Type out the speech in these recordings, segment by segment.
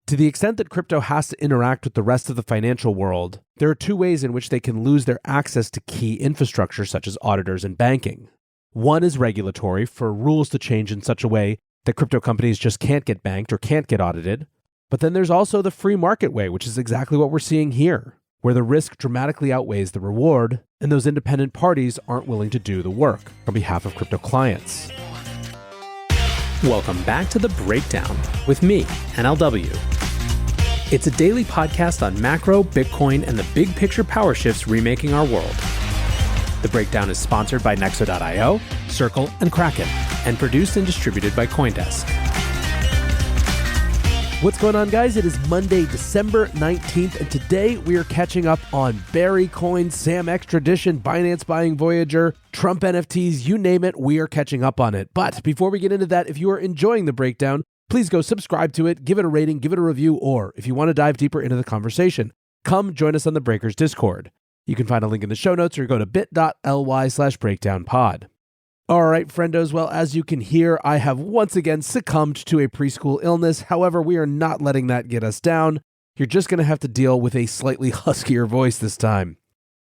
To the extent that crypto has to interact with the rest of the financial world, there are two ways in which they can lose their access to key infrastructure such as auditors and banking. One is regulatory, for rules to change in such a way that crypto companies just can't get banked or can't get audited. But then there's also the free market way, which is exactly what we're seeing here, where the risk dramatically outweighs the reward, and those independent parties aren't willing to do the work on behalf of crypto clients. Welcome back to The Breakdown with me, NLW. It's a daily podcast on macro, Bitcoin, and the big picture power shifts remaking our world. The Breakdown is sponsored by Nexo.io, Circle, and Kraken, and produced and distributed by CoinDesk. What's going on, guys? It is Monday, December 19th, and today we are catching up on Barry Coin, Sam Extradition, Binance buying Voyager, Trump NFTs, you name it, we are catching up on it. But before we get into that, if you are enjoying The Breakdown, please go subscribe to it, give it a rating, give it a review, or if you want to dive deeper into the conversation, come join us on the Breakers Discord. You can find a link in the show notes or go to bit.ly/breakdownpod. All right, friendos, well, as you can hear, I have once again succumbed to a preschool illness. However, we are not letting that get us down. You're just going to have to deal with a slightly huskier voice this time.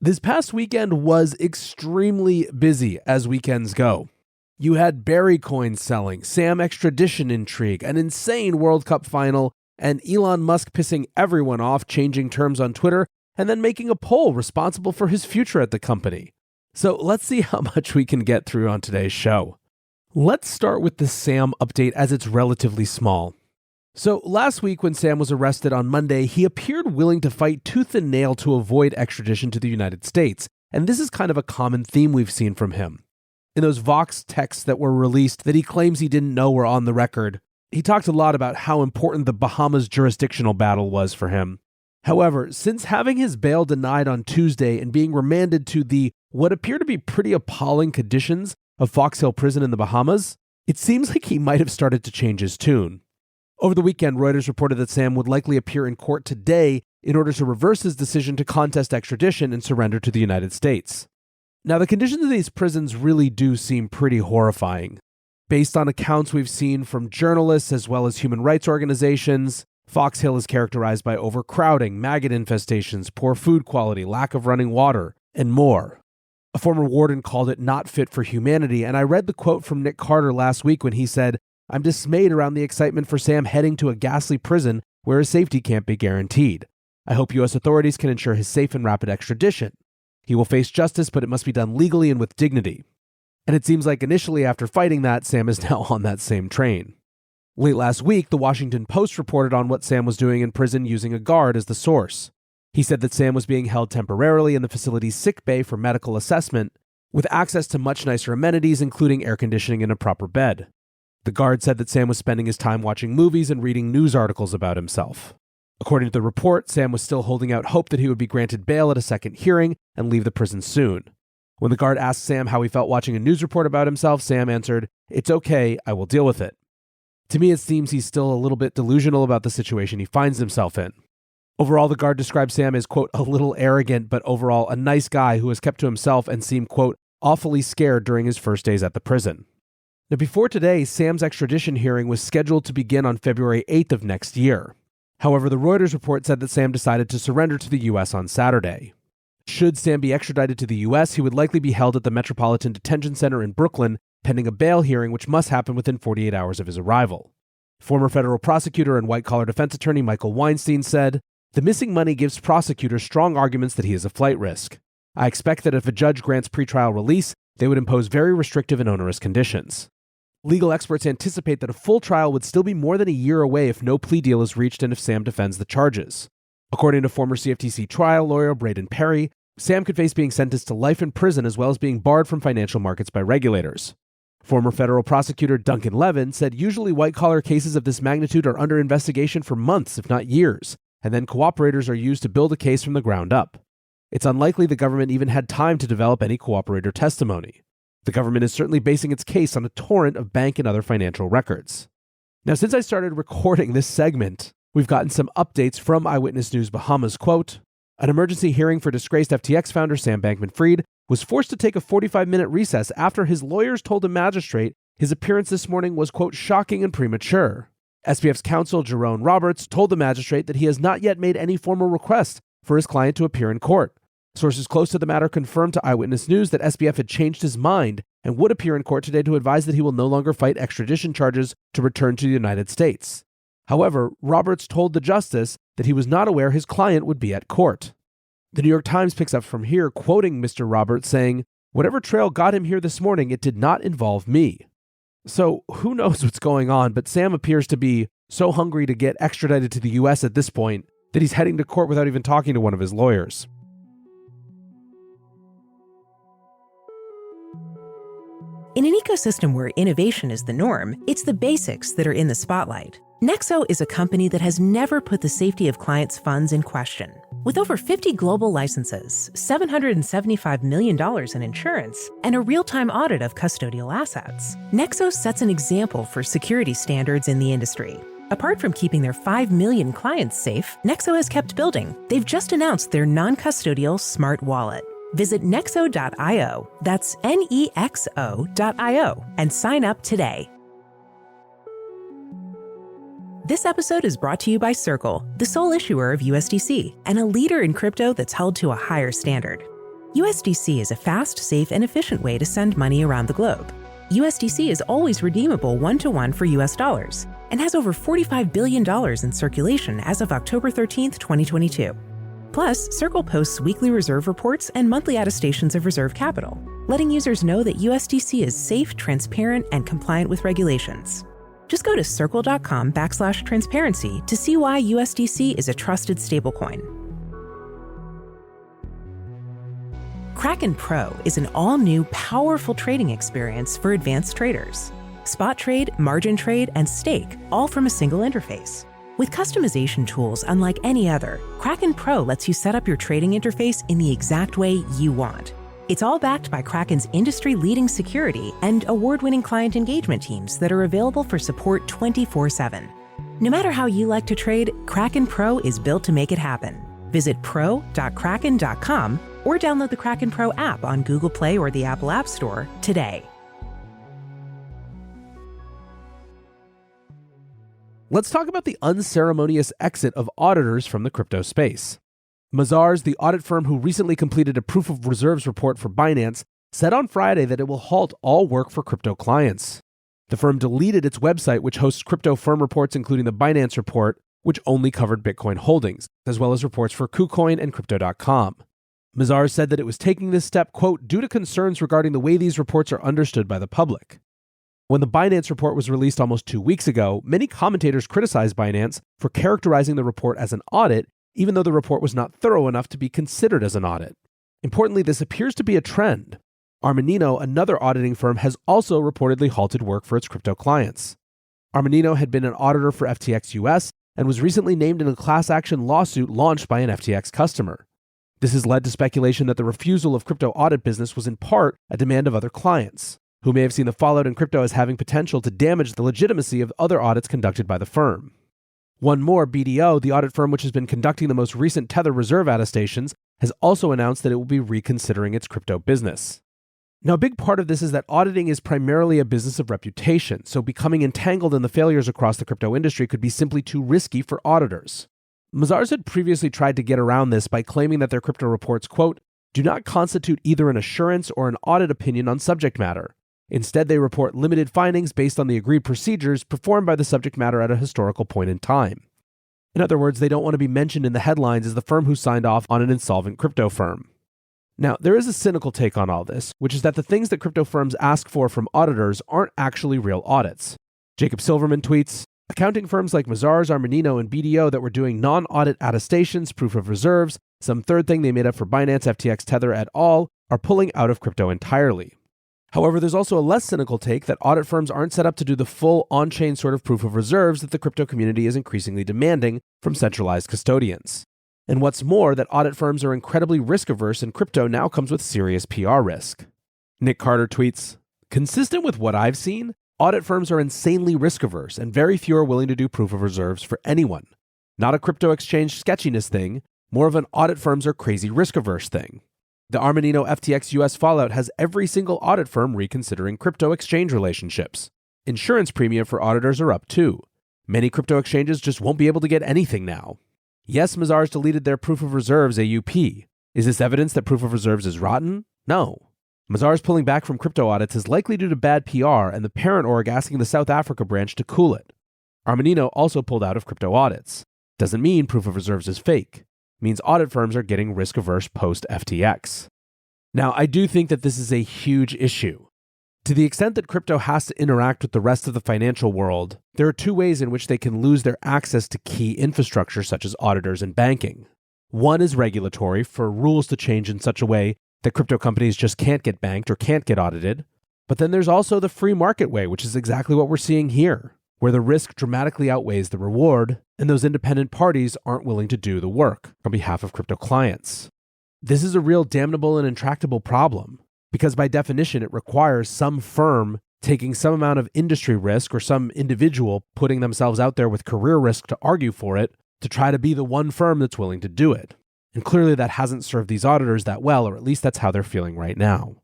This past weekend was extremely busy, as weekends go. You had Barry Coin selling, Sam Extradition intrigue, an insane World Cup final, and Elon Musk pissing everyone off, changing terms on Twitter, and then making a poll responsible for his future at the company. So let's see how much we can get through on today's show. Let's start with the Sam update, as it's relatively small. So last week when Sam was arrested on Monday, he appeared willing to fight tooth and nail to avoid extradition to the United States, and this is kind of a common theme we've seen from him. In those Vox texts that were released that he claims he didn't know were on the record, he talked a lot about how important the Bahamas jurisdictional battle was for him. However, since having his bail denied on Tuesday and being remanded to the what appear to be pretty appalling conditions of Fox Hill Prison in the Bahamas, it seems like he might have started to change his tune. Over the weekend, Reuters reported that Sam would likely appear in court today in order to reverse his decision to contest extradition and surrender to the United States. Now, the conditions of these prisons really do seem pretty horrifying. Based on accounts we've seen from journalists as well as human rights organizations, Fox Hill is characterized by overcrowding, maggot infestations, poor food quality, lack of running water, and more. A former warden called it not fit for humanity, and I read the quote from Nick Carter last week when he said, "I'm dismayed around the excitement for Sam heading to a ghastly prison where his safety can't be guaranteed. I hope U.S. authorities can ensure his safe and rapid extradition. He will face justice, but it must be done legally and with dignity." And it seems like initially after fighting that, Sam is now on that same train. Late last week, the Washington Post reported on what Sam was doing in prison using a guard as the source. He said that Sam was being held temporarily in the facility's sick bay for medical assessment, with access to much nicer amenities, including air conditioning and a proper bed. The guard said that Sam was spending his time watching movies and reading news articles about himself. According to the report, Sam was still holding out hope that he would be granted bail at a second hearing and leave the prison soon. When the guard asked Sam how he felt watching a news report about himself, Sam answered, "It's okay, I will deal with it." To me, it seems he's still a little bit delusional about the situation he finds himself in. Overall, the guard described Sam as, quote, a little arrogant, but overall a nice guy who was kept to himself and seemed, quote, awfully scared during his first days at the prison. Now, before today, Sam's extradition hearing was scheduled to begin on February 8th of next year. However, the Reuters report said that Sam decided to surrender to the U.S. on Saturday. Should Sam be extradited to the U.S., he would likely be held at the Metropolitan Detention Center in Brooklyn, pending a bail hearing which must happen within 48 hours of his arrival. Former federal prosecutor and white-collar defense attorney Michael Weinstein said, "The missing money gives prosecutors strong arguments that he is a flight risk. I expect that if a judge grants pretrial release, they would impose very restrictive and onerous conditions." Legal experts anticipate that a full trial would still be more than a year away if no plea deal is reached and if Sam defends the charges. According to former CFTC trial lawyer Braden Perry, Sam could face being sentenced to life in prison as well as being barred from financial markets by regulators. Former federal prosecutor Duncan Levin said usually white-collar cases of this magnitude are under investigation for months, if not years, and then cooperators are used to build a case from the ground up. It's unlikely the government even had time to develop any cooperator testimony. The government is certainly basing its case on a torrent of bank and other financial records. Now, since I started recording this segment, we've gotten some updates from Eyewitness News Bahamas. Quote, "An emergency hearing for disgraced FTX founder Sam Bankman-Fried was forced to take a 45-minute recess after his lawyers told a magistrate his appearance this morning was, quote, shocking and premature. SBF's counsel, Jerome Roberts, told the magistrate that he has not yet made any formal request for his client to appear in court. Sources close to the matter confirmed to Eyewitness News that SBF had changed his mind and would appear in court today to advise that he will no longer fight extradition charges to return to the United States. However, Roberts told the justice that he was not aware his client would be at court. The New York Times picks up from here, quoting Mr. Roberts, saying, "Whatever trail got him here this morning, it did not involve me." So who knows what's going on, but Sam appears to be so hungry to get extradited to the US at this point that he's heading to court without even talking to one of his lawyers. In an ecosystem where innovation is the norm, it's the basics that are in the spotlight. Nexo is a company that has never put the safety of clients' funds in question. With over 50 global licenses, $775 million in insurance, and a real-time audit of custodial assets, Nexo sets an example for security standards in the industry. Apart from keeping their 5 million clients safe, Nexo has kept building. They've just announced their non-custodial smart wallet. Visit nexo.io, that's NEXO.io, and sign up today. This episode is brought to you by Circle, the sole issuer of USDC, and a leader in crypto that's held to a higher standard. USDC is a fast, safe, and efficient way to send money around the globe. USDC is always redeemable one-to-one for US dollars, and has over $45 billion in circulation as of October 13, 2022. Plus, Circle posts weekly reserve reports and monthly attestations of reserve capital, letting users know that USDC is safe, transparent, and compliant with regulations. Just go to circle.com/transparency to see why USDC is a trusted stablecoin. Kraken Pro is an all-new, powerful trading experience for advanced traders. Spot trade, margin trade, and stake, all from a single interface. With customization tools unlike any other, Kraken Pro lets you set up your trading interface in the exact way you want. It's all backed by Kraken's industry-leading security and award-winning client engagement teams that are available for support 24/7. No matter how you like to trade, Kraken Pro is built to make it happen. Visit pro.kraken.com or download the Kraken Pro app on Google Play or the Apple App Store today. Let's talk about the unceremonious exit of auditors from the crypto space. Mazars, the audit firm who recently completed a proof of reserves report for Binance, said on Friday that it will halt all work for crypto clients. The firm deleted its website, which hosts crypto firm reports, including the Binance report, which only covered Bitcoin holdings, as well as reports for KuCoin and Crypto.com. Mazars said that it was taking this step, quote, due to concerns regarding the way these reports are understood by the public. When the Binance report was released almost 2 weeks ago, many commentators criticized Binance for characterizing the report as an audit, even though the report was not thorough enough to be considered as an audit. Importantly, this appears to be a trend. Armanino, another auditing firm, has also reportedly halted work for its crypto clients. Armanino had been an auditor for FTX US and was recently named in a class action lawsuit launched by an FTX customer. This has led to speculation that the refusal of crypto audit business was in part a demand of other clients, who may have seen the fallout in crypto as having potential to damage the legitimacy of other audits conducted by the firm. One more, BDO, the audit firm which has been conducting the most recent Tether reserve attestations, has also announced that it will be reconsidering its crypto business. Now, a big part of this is that auditing is primarily a business of reputation, so becoming entangled in the failures across the crypto industry could be simply too risky for auditors. Mazars had previously tried to get around this by claiming that their crypto reports, quote, do not constitute either an assurance or an audit opinion on subject matter. Instead, they report limited findings based on the agreed procedures performed by the subject matter at a historical point in time. In other words, they don't want to be mentioned in the headlines as the firm who signed off on an insolvent crypto firm. Now, there is a cynical take on all this, which is that the things that crypto firms ask for from auditors aren't actually real audits. Jacob Silverman tweets, accounting firms like Mazars, Armanino, and BDO that were doing non-audit attestations, proof of reserves, some third thing they made up for Binance, FTX, Tether et al., are pulling out of crypto entirely. However, there's also a less cynical take that audit firms aren't set up to do the full on-chain sort of proof of reserves that the crypto community is increasingly demanding from centralized custodians. And what's more, that audit firms are incredibly risk-averse and crypto now comes with serious PR risk. Nick Carter tweets, consistent with what I've seen, audit firms are insanely risk-averse and very few are willing to do proof of reserves for anyone. Not a crypto exchange sketchiness thing, more of an audit firms are crazy risk-averse thing. The Armanino FTX US fallout has every single audit firm reconsidering crypto exchange relationships. Insurance premium for auditors are up too. Many crypto exchanges just won't be able to get anything now. Yes, Mazars deleted their Proof of Reserves AUP. Is this evidence that Proof of Reserves is rotten? No. Mazars pulling back from crypto audits is likely due to bad PR and the parent org asking the South Africa branch to cool it. Armanino also pulled out of crypto audits. Doesn't mean Proof of Reserves is fake. It means audit firms are getting risk-averse post-FTX. Now, I do think that this is a huge issue. To the extent that crypto has to interact with the rest of the financial world, there are two ways in which they can lose their access to key infrastructure such as auditors and banking. One is regulatory, for rules to change in such a way that crypto companies just can't get banked or can't get audited. But then there's also the free market way, which is exactly what we're seeing here, where the risk dramatically outweighs the reward, and those independent parties aren't willing to do the work on behalf of crypto clients. This is a real damnable and intractable problem, because by definition, it requires some firm taking some amount of industry risk or some individual putting themselves out there with career risk to argue for it to try to be the one firm that's willing to do it. And clearly that hasn't served these auditors that well, or at least that's how they're feeling right now.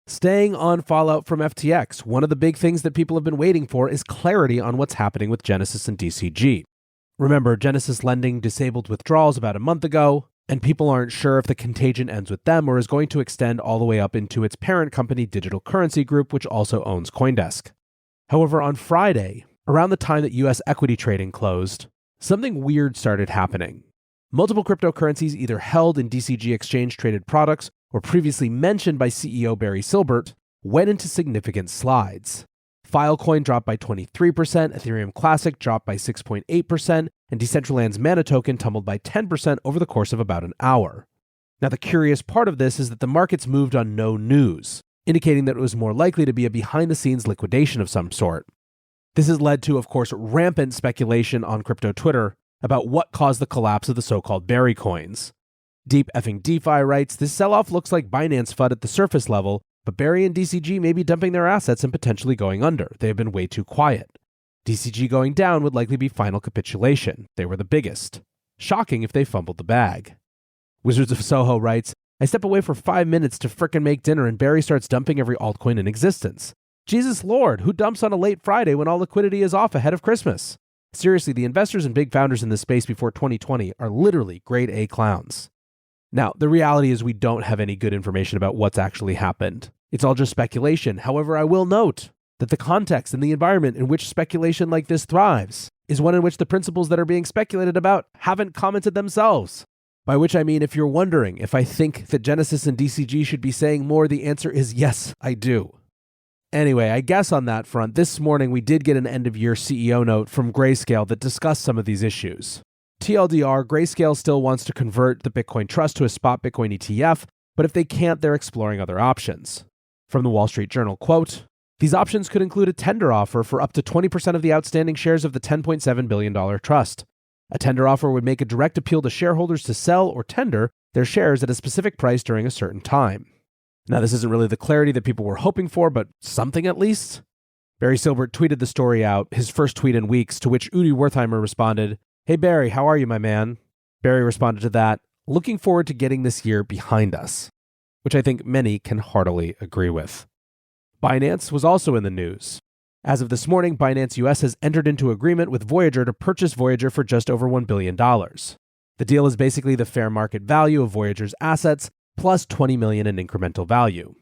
Staying on fallout from FTX, one of the big things that people have been waiting for is clarity on what's happening with Genesis and DCG. Remember, Genesis Lending disabled withdrawals about a month ago, and people aren't sure if the contagion ends with them or is going to extend all the way up into its parent company, Digital Currency Group, which also owns CoinDesk. However, on Friday, around the time that US equity trading closed, something weird started happening. Multiple cryptocurrencies either held in DCG exchange-traded products or previously mentioned by CEO Barry Silbert went into significant slides. Filecoin dropped by 23%, Ethereum Classic dropped by 6.8%, and Decentraland's Mana token tumbled by 10% over the course of about an hour. Now, the curious part of this is that the markets moved on no news, indicating that it was more likely to be a behind-the-scenes liquidation of some sort. This has led to, of course, rampant speculation on crypto Twitter about what caused the collapse of the so-called Barry coins. Deep effing DeFi writes, this sell-off looks like Binance FUD at the surface level, but Barry and DCG may be dumping their assets and potentially going under. They have been way too quiet. DCG going down would likely be final capitulation. They were the biggest. Shocking if they fumbled the bag. Wizards of Soho writes, I step away for 5 minutes to frickin' make dinner and Barry starts dumping every altcoin in existence. Jesus Lord, who dumps on a late Friday when all liquidity is off ahead of Christmas? Seriously, the investors and big founders in this space before 2020 are literally grade A clowns. Now, the reality is we don't have any good information about what's actually happened. It's all just speculation. However, I will note that the context and the environment in which speculation like this thrives is one in which the principles that are being speculated about haven't commented themselves. By which I mean, if you're wondering if I think that Genesis and DCG should be saying more, the answer is yes, I do. Anyway, I guess on that front, this morning we did get an end-of-year CEO note from Grayscale that discussed some of these issues. TLDR, Grayscale still wants to convert the Bitcoin Trust to a spot Bitcoin ETF, but if they can't, they're exploring other options. From the Wall Street Journal, quote, these options could include a tender offer for up to 20% of the outstanding shares of the $10.7 billion trust. A tender offer would make a direct appeal to shareholders to sell or tender their shares at a specific price during a certain time. Now, this isn't really the clarity that people were hoping for, but something at least. Barry Silbert tweeted the story out, his first tweet in weeks, to which Udi Wertheimer responded, hey Barry, how are you, my man? Barry responded to that, looking forward to getting this year behind us, which I think many can heartily agree with. Binance was also in the news. As of this morning, Binance US has entered into agreement with Voyager to purchase Voyager for just over $1 billion. The deal is basically the fair market value of Voyager's assets plus $20 million in incremental value.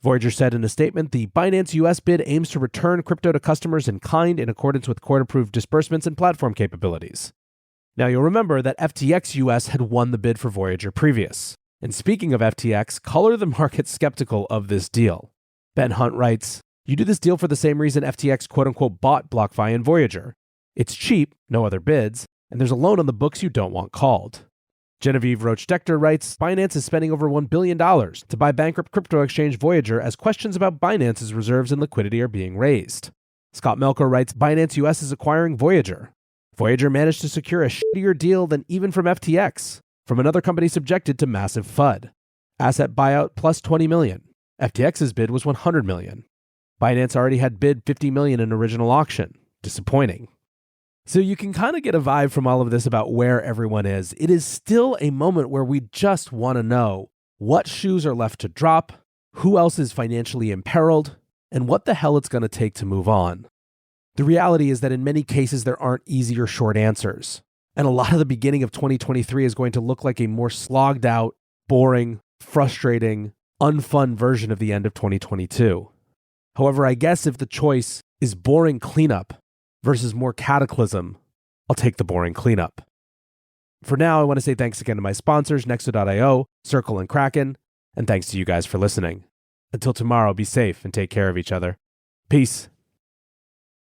Voyager said in a statement, the Binance US bid aims to return crypto to customers in kind in accordance with court-approved disbursements and platform capabilities. Now, you'll remember that FTX US had won the bid for Voyager previous. And speaking of FTX, color the market skeptical of this deal. Ben Hunt writes, you do this deal for the same reason FTX quote-unquote bought BlockFi and Voyager. It's cheap, no other bids, and there's a loan on the books you don't want called. Genevieve Roach-Decter writes, Binance is spending over $1 billion to buy bankrupt crypto exchange Voyager as questions about Binance's reserves and liquidity are being raised. Scott Melker writes, Binance US is acquiring Voyager. Voyager managed to secure a shittier deal than even from FTX, from another company subjected to massive FUD. Asset buyout plus $20 million. FTX's bid was $100 million. Binance already had bid $50 million in original auction. Disappointing. So you can kind of get a vibe from all of this about where everyone is. It is still a moment where we just want to know what shoes are left to drop, who else is financially imperiled, and what the hell it's going to take to move on. The reality is that in many cases, there aren't easy or short answers. And a lot of the beginning of 2023 is going to look like a more slogged out, boring, frustrating, unfun version of the end of 2022. However, I guess if the choice is boring cleanup versus more cataclysm, I'll take the boring cleanup. For now, I want to say thanks again to my sponsors, Nexo.io, Circle, and Kraken, and thanks to you guys for listening. Until tomorrow, be safe and take care of each other. Peace.